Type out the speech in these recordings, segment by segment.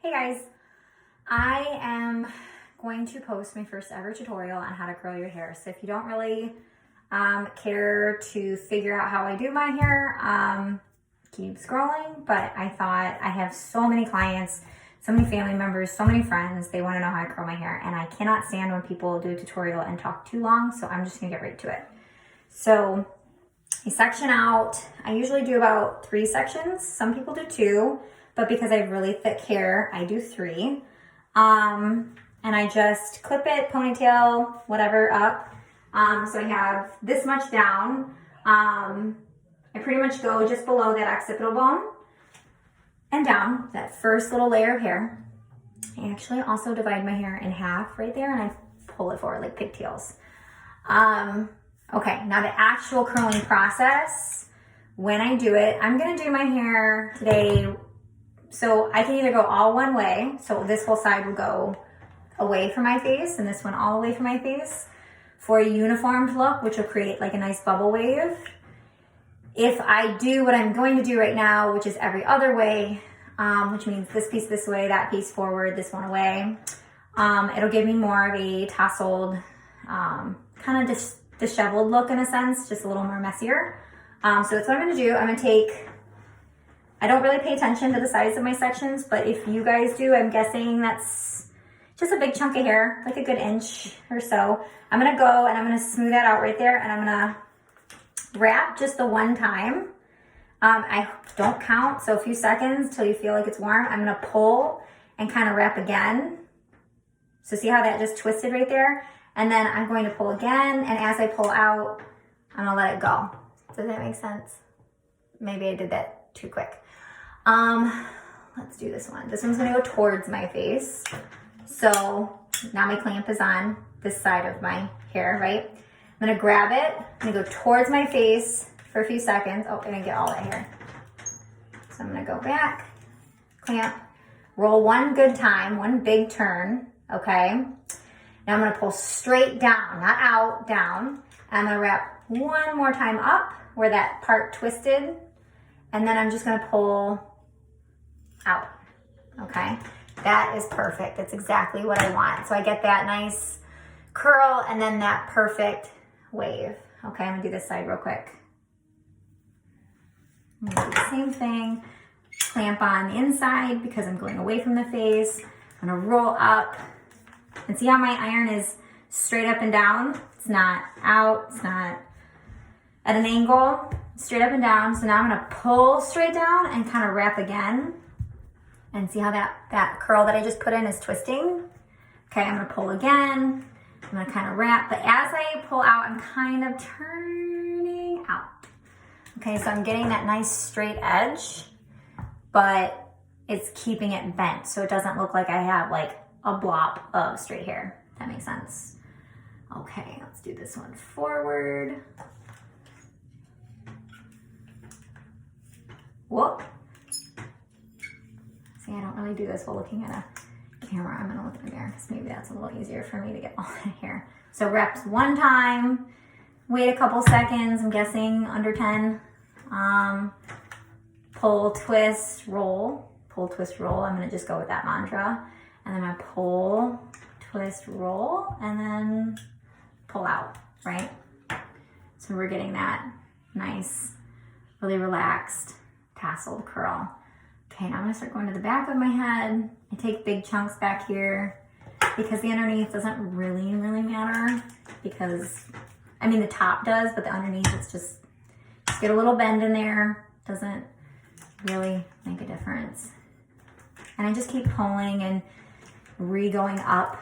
Hey guys, I am going to post my first ever tutorial on how to curl your hair. So if you don't really care to figure out how I do my hair, keep scrolling. But I thought I have so many clients, so many family members, so many friends, they want to know how I curl my hair. And I cannot stand when people do a tutorial and talk too long, so I'm just gonna get right to it. So I section out, I usually do about 3 sections. Some people do 2. But because I have really thick hair, I do 3. And I just clip it, ponytail, whatever up. So I have this much down. I pretty much go just below that occipital bone and down, that first little layer of hair. I actually also divide my hair in half right there and I pull it forward like pigtails. Okay, now the actual curling process, when I do it, I'm gonna do my hair today. So I can either go all one way, so this whole side will go away from my face and this one all the way from my face for a uniformed look, which will create like a nice bubble wave. If I do what I'm going to do right now, which is every other way, which means this piece this way, that piece forward, this one away, it'll give me more of a tousled, kind of disheveled look in a sense, just a little more messier. So that's what I'm gonna do. I'm gonna take, I don't really pay attention to the size of my sections, but if you guys do, I'm guessing that's just a big chunk of hair, like a good inch or so. I'm gonna go and I'm gonna smooth that out right there and I'm gonna wrap just the one time. I don't count, so a few seconds till you feel like it's warm. I'm gonna pull and kind of wrap again. So see how that just twisted right there? And then I'm going to pull again, and as I pull out, I'm gonna let it go. Does that make sense? Maybe I did that too quick. Let's do this one. This one's gonna go towards my face. So now my clamp is on this side of my hair, right? I'm gonna grab it, I'm gonna go towards my face for a few seconds. Oh, I didn't get all that hair. So I'm gonna go back, clamp, roll one good time, one big turn, okay? Now I'm gonna pull straight down, not out, down. I'm gonna wrap one more time up where that part twisted, and then I'm just gonna pull out, okay? That is perfect. That's exactly what I want. So I get that nice curl and then that perfect wave. Okay, I'm gonna do this side real quick. I'm gonna do the same thing. Clamp on the inside because I'm going away from the face. I'm gonna roll up and see how my iron is straight up and down? It's not out, it's not at an angle, straight up and down. So now I'm gonna pull straight down and kind of wrap again. And see how that curl that I just put in is twisting? Okay, I'm gonna pull again. I'm gonna kind of wrap, but as I pull out, I'm kind of turning out. Okay, so I'm getting that nice straight edge, but it's keeping it bent so it doesn't look like I have like a blob of straight hair. If that makes sense. Okay, let's do this one forward. Whoop. See, I don't really do this while looking at a camera. I'm gonna look in the mirror because maybe that's a little easier for me to get all that hair. So reps one time, wait a couple seconds, I'm guessing under 10. Pull, twist, roll. Pull, twist, roll. I'm gonna just go with that mantra. And then I pull, twist, roll, and then pull out, right? So we're getting that nice, really relaxed, tasseled curl. Okay, now I'm gonna start going to the back of my head. I take big chunks back here because the underneath doesn't really matter because, I mean the top does, but the underneath it's just get a little bend in there. Doesn't really make a difference. And I just keep pulling and re-going up.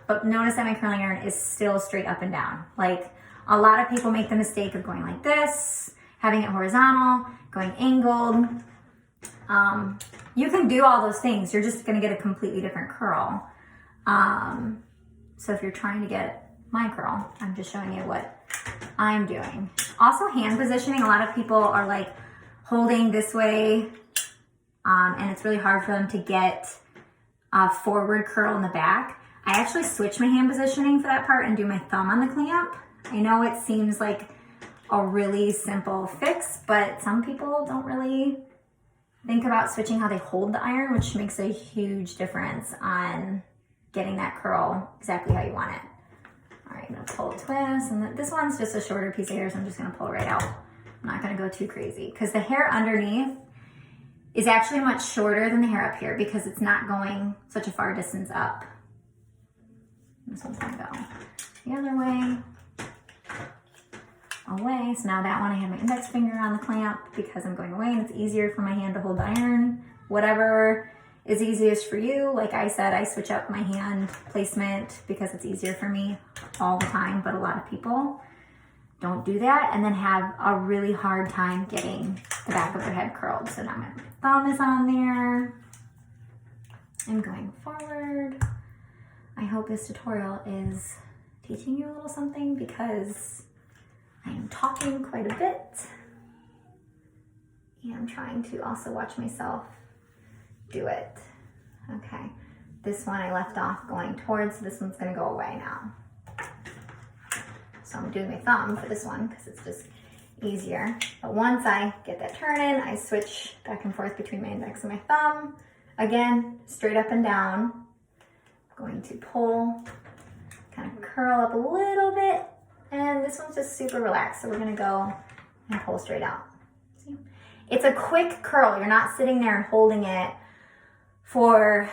But notice that my curling iron is still straight up and down. Like a lot of people make the mistake of going like this, having it horizontal, going angled. You can do all those things. You're just gonna get a completely different curl. So if you're trying to get my curl, I'm just showing you what I'm doing. Also hand positioning, a lot of people are like holding this way, and it's really hard for them to get a forward curl in the back. I actually switch my hand positioning for that part and do my thumb on the clamp. I know it seems like a really simple fix, but some people don't really think about switching how they hold the iron, which makes a huge difference on getting that curl exactly how you want it. All right, I'm gonna pull a twist, and this one's just a shorter piece of hair, so I'm just gonna pull it right out. I'm not gonna go too crazy because the hair underneath is actually much shorter than the hair up here because it's not going such a far distance up. This one's gonna go the other way, away. So now that one I have my index finger on the clamp because I'm going away and it's easier for my hand to hold the iron. Whatever is easiest for you. Like I said, I switch up my hand placement because it's easier for me all the time, but a lot of people don't do that and then have a really hard time getting the back of their head curled. So now my thumb is on there. I'm going forward. I hope this tutorial is teaching you a little something because I am talking quite a bit. And I'm trying to also watch myself do it. Okay, this one I left off going towards, so this one's gonna go away now. So I'm doing my thumb for this one because it's just easier. But once I get that turn in, I switch back and forth between my index and my thumb. Again, straight up and down. I'm going to pull, kind of curl up a little bit, and this one's just super relaxed. So we're gonna go and pull straight out. See? It's a quick curl. You're not sitting there and holding it for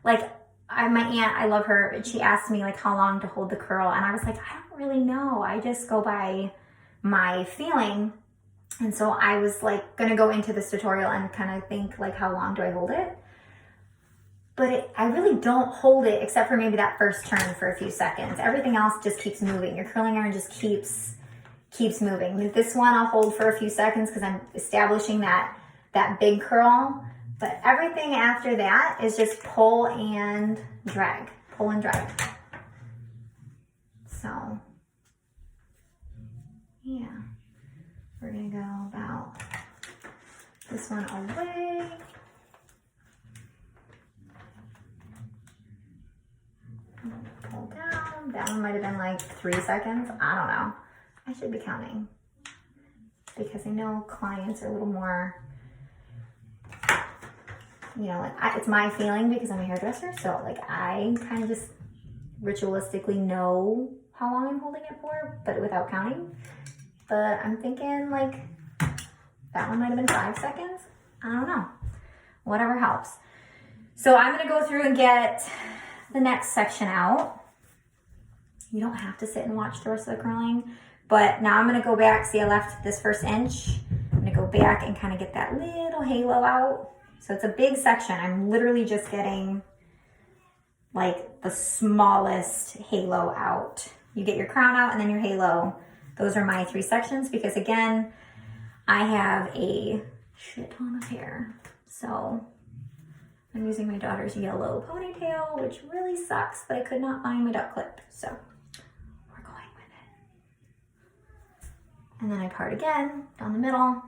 like, my aunt, I love her, and she asked me like how long to hold the curl, and I was like, I don't really know. I just go by my feeling. And so I was like gonna go into this tutorial and kind of think like, how long do I hold it? But I really don't hold it except for maybe that first turn for a few seconds. Everything else just keeps moving. Your curling iron just keeps moving. This one I'll hold for a few seconds because I'm establishing that big curl. But everything after that is just pull and drag, pull and drag. So, yeah, we're gonna go about this one away. Pull down. That one might have been like 3 seconds. I don't know. I should be counting because I know clients are a little more, you know, like it's my feeling because I'm a hairdresser. So like I kind of just ritualistically know how long I'm holding it for, but without counting. But I'm thinking like that one might have been 5 seconds. I don't know. Whatever helps. So I'm going to go through and get the next section out. You don't have to sit and watch the rest of the curling, but now I'm going to go back. See, I left this first inch. I'm going to go back and kind of get that little halo out. So it's a big section. I'm literally just getting like the smallest halo out. You get your crown out and then your halo. Those are my 3 sections because again, I have a shit ton of hair. So I'm using my daughter's yellow ponytail, which really sucks, but I could not find my duck clip. So we're going with it. And then I part again down the middle.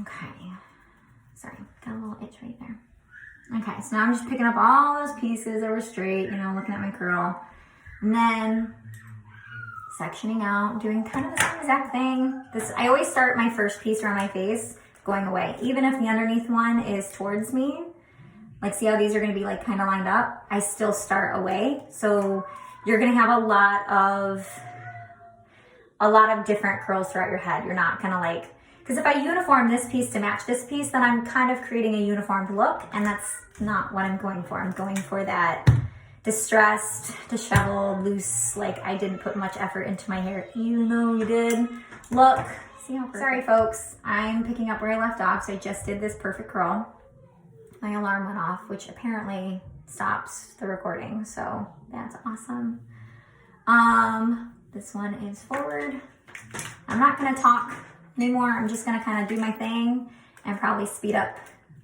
Okay. Sorry, got a little itch right there. Okay, so now I'm just picking up all those pieces that were straight, you know, looking at my curl. And then sectioning out, doing kind of the same exact thing. I always start my first piece around my face going away. Even if the underneath one is towards me, like see how these are gonna be like kind of lined up? I still start away. So you're gonna have a lot of different curls throughout your head. You're not gonna like, because if I uniform this piece to match this piece, then I'm kind of creating a uniformed look, and that's not what I'm going for. I'm going for that distressed, disheveled, loose, like I didn't put much effort into my hair, even though you did. Look, see how perfect. Sorry folks, I'm picking up where I left off, so I just did this perfect curl. My alarm went off, which apparently stops the recording, so that's awesome. This one is forward. I'm not gonna talk anymore. I'm just gonna kind of do my thing and probably speed up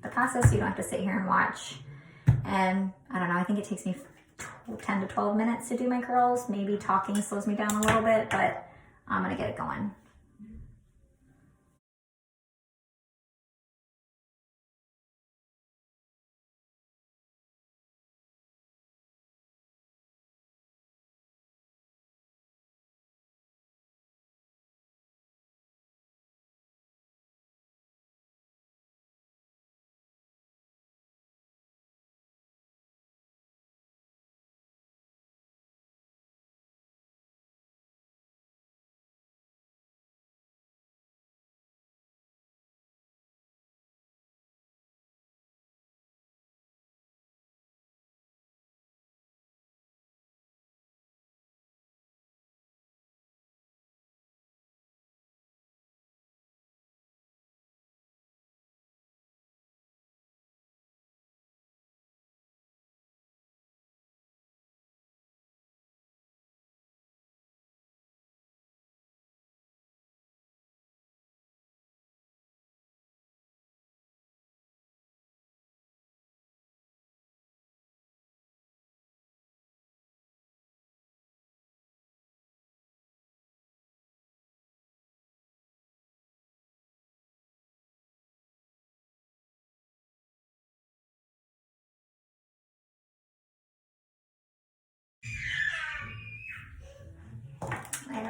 the process so you don't have to sit here and watch. And I don't know, I think it takes me 10 to 12 minutes to do my curls. Maybe talking slows me down a little bit, but I'm gonna get it going.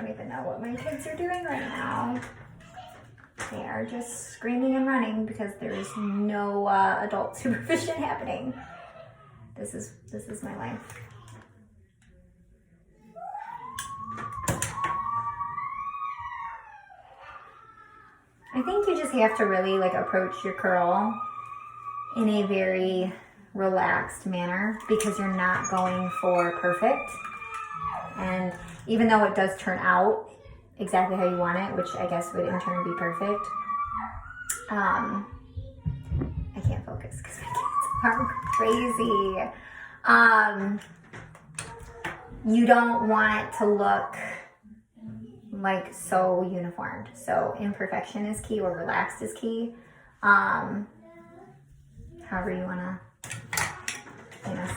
don't even know what my kids are doing right now. They are just screaming and running because there is no adult supervision happening. This is my life. I think you just have to really like approach your curl in a very relaxed manner because you're not going for perfect. And even though it does turn out exactly how you want it, which I guess would in turn be perfect, I can't focus because my kids are crazy. You don't want it to look like so uniformed. So imperfection is key, or relaxed is key. However you wanna,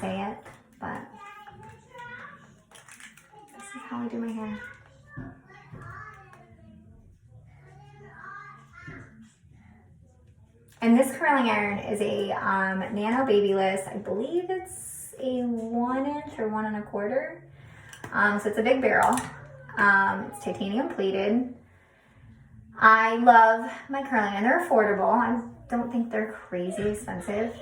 say it, but this is how I do my hair. And this curling iron is a Nano Babyless. I believe it's a 1 inch or 1 1/4. So it's a big barrel. It's titanium plated. I love my curling iron. They're affordable. I don't think they're crazy expensive.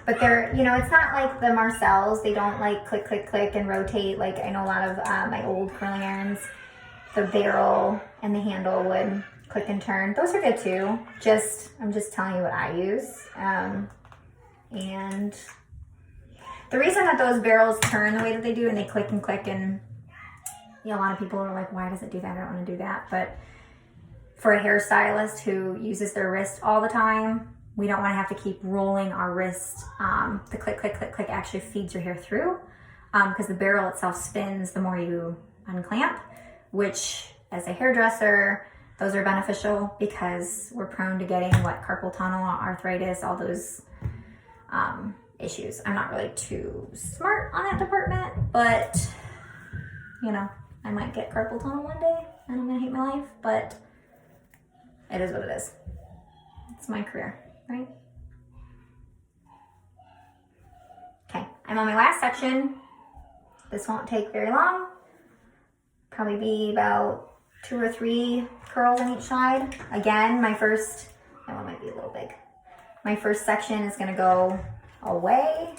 But they're, it's not like the Marcells. They don't like click, click, click and rotate. Like I know a lot of my old curling irons, the barrel and the handle would click and turn. Those are good too. I'm just telling you what I use. And the reason that those barrels turn the way that they do and they click and click, and a lot of people are like, why does it do that? I don't want to do that. But for a hairstylist who uses their wrist all the time, we don't want to have to keep rolling our wrist. The click, click, click, click actually feeds your hair through because the barrel itself spins the more you unclamp, which as a hairdresser, those are beneficial because we're prone to getting carpal tunnel, arthritis, all those issues. I'm not really too smart on that department, but I might get carpal tunnel one day and I'm gonna hate my life, but it is what it is. It's my career, right? Okay, I'm on my last section. This won't take very long. Probably be about 2 or 3 curls on each side. Again, that one might be a little big. My first section is gonna go away.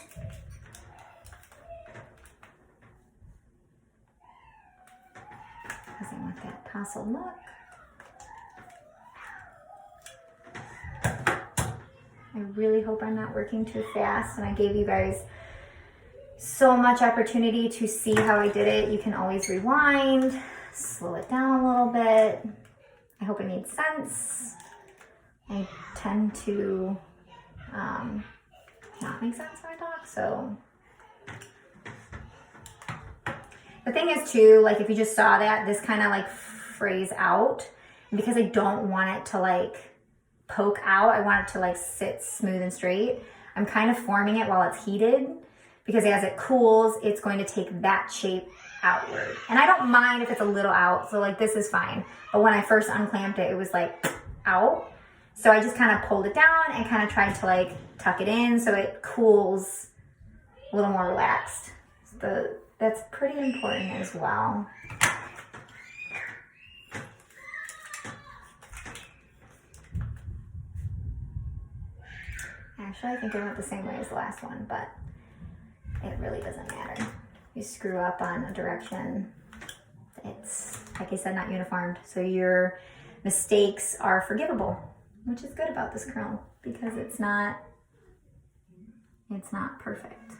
Because I want that tousled look. I really hope I'm not working too fast, and I gave you guys so much opportunity to see how I did it. You can always rewind, slow it down a little bit. I hope it made sense. I tend to not make sense when I talk, so. The thing is too, if you just saw that, this kind of frays out, because I don't want it to poke out. I want it to sit smooth and straight. I'm kind of forming it while it's heated, because as it cools, it's going to take that shape outward. And I don't mind if it's a little out, so this is fine. But when I first unclamped it, it was out. So I just kind of pulled it down and kind of tried to tuck it in so it cools a little more relaxed. That's pretty important as well. Actually, I think I went the same way as the last one, but it really doesn't matter. You screw up on a direction, it's, like I said, not uniformed. So your mistakes are forgivable, which is good about this curl, because it's not perfect.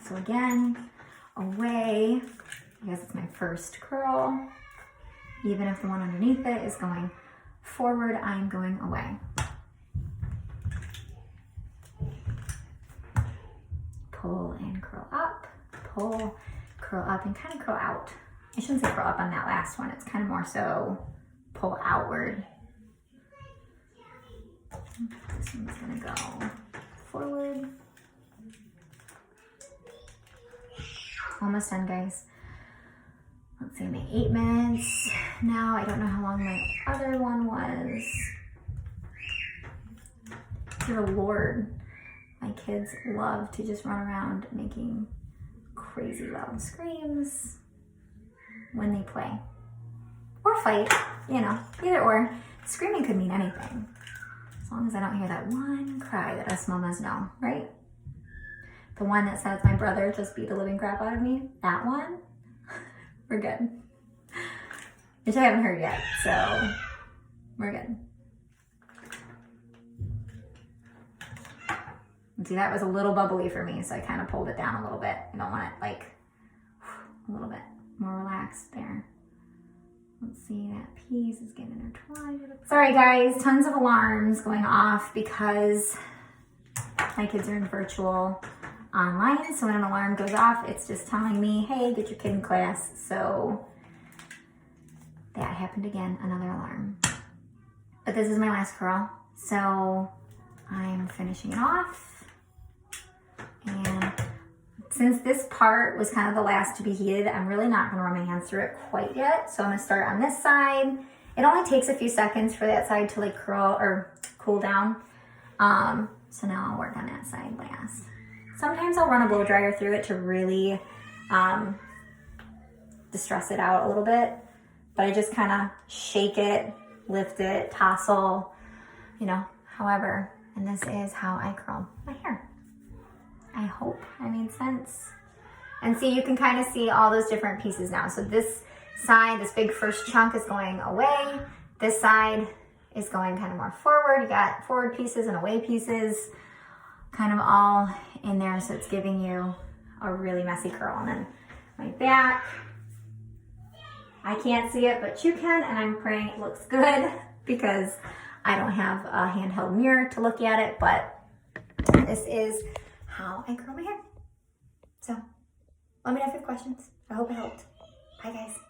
So again, away, because it's my first curl. Even if the one underneath it is going forward, I'm going away. Pull and curl up, pull, curl up, and kind of curl out. I shouldn't say curl up on that last one. It's kind of more so pull outward. This one's gonna go forward. Almost done, guys. Let's see, my 8 minutes. Now, I don't know how long my other one was. Dear Lord, my kids love to just run around making crazy crazy loud screams when they play or fight, you know, either or. Screaming could mean anything. As long as I don't hear that one cry that us mamas know, right? The one that says my brother just beat the living crap out of me, that one, we're good. Which I haven't heard yet, so we're good. And see, that was a little bubbly for me, so I kind of pulled it down a little bit. I don't want it like a little bit more relaxed there. Let's see, that piece is getting intertwined. Sorry guys, tons of alarms going off because my kids are in virtual online. So when an alarm goes off, it's just telling me, hey, get your kid in class. So that happened again, another alarm. But this is my last curl. So I'm finishing it off. And since this part was kind of the last to be heated, I'm really not gonna run my hands through it quite yet. So I'm gonna start on this side. It only takes a few seconds for that side to like curl or cool down. So now I'll work on that side last. Sometimes I'll run a blow dryer through it to really distress it out a little bit. But I just kind of shake it, lift it, tousle, you know, however. And this is how I curl my hair. I hope I made sense. And see, you can kind of see all those different pieces now. So this side, this big first chunk is going away. This side is going kind of more forward. You got forward pieces and away pieces kind of all in there. So it's giving you a really messy curl. And then my back, I can't see it, but you can. And I'm praying it looks good because I don't have a handheld mirror to look at it, but this is how I curl my hair. So let me know if you have questions. I hope it helped. Bye guys.